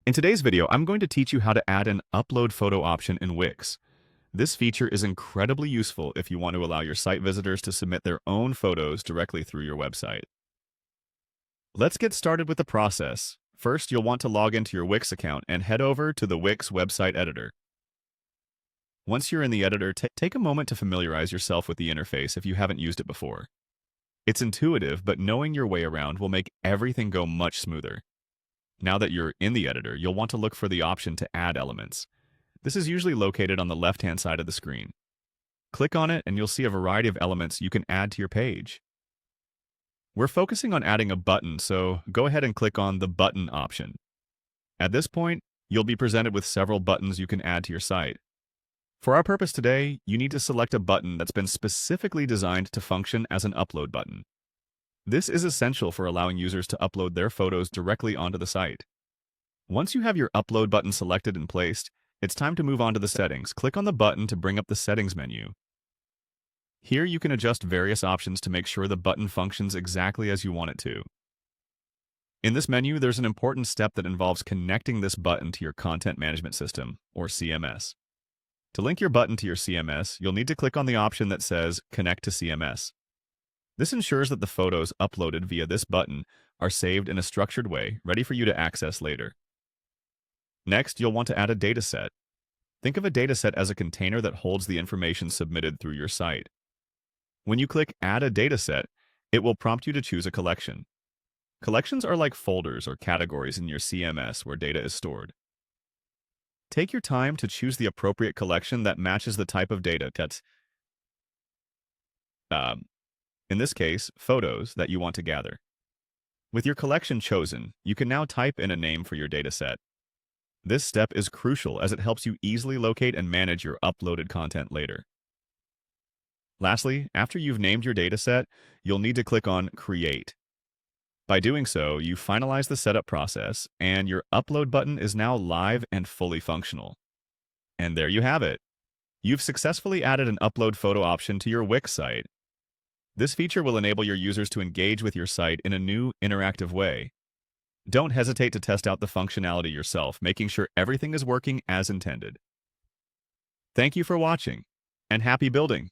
In today's video, I'm going to teach you how to add an upload photo option in Wix. This feature is incredibly useful if you want to allow your site visitors to submit their own photos directly through your website. Let's get started with the process. First, you'll want to log into your Wix account and head over to the Wix website editor. Once you're in the editor, take a moment to familiarize yourself with the interface if you haven't used it before. It's intuitive, but knowing your way around will make everything go much smoother. Now that you're in the editor, you'll want to look for the option to add elements. This is usually located on the left-hand side of the screen. Click on it and you'll see a variety of elements you can add to your page. We're focusing on adding a button, so go ahead and click on the button option. At this point, you'll be presented with several buttons you can add to your site. For our purpose today, you need to select a button that's been specifically designed to function as an upload button. This is essential for allowing users to upload their photos directly onto the site. Once you have your upload button selected and placed, it's time to move on to the settings. Click on the button to bring up the settings menu. Here you can adjust various options to make sure the button functions exactly as you want it to. In this menu, there's an important step that involves connecting this button to your content management system, or CMS. To link your button to your CMS, you'll need to click on the option that says Connect to CMS. This ensures that the photos uploaded via this button are saved in a structured way, ready for you to access later. Next, you'll want to add a dataset. Think of a dataset as a container that holds the information submitted through your site. When you click Add a Dataset, it will prompt you to choose a collection. Collections are like folders or categories in your CMS where data is stored. Take your time to choose the appropriate collection that matches the type of data that's in this case, photos that you want to gather. With your collection chosen, you can now type in a name for your dataset. This step is crucial as it helps you easily locate and manage your uploaded content later. Lastly, after you've named your dataset, you'll need to click on Create. By doing so, you finalize the setup process, and your upload button is now live and fully functional. And there you have it. You've successfully added an upload photo option to your Wix site. This feature will enable your users to engage with your site in a new, interactive way. Don't hesitate to test out the functionality yourself, making sure everything is working as intended. Thank you for watching, and happy building!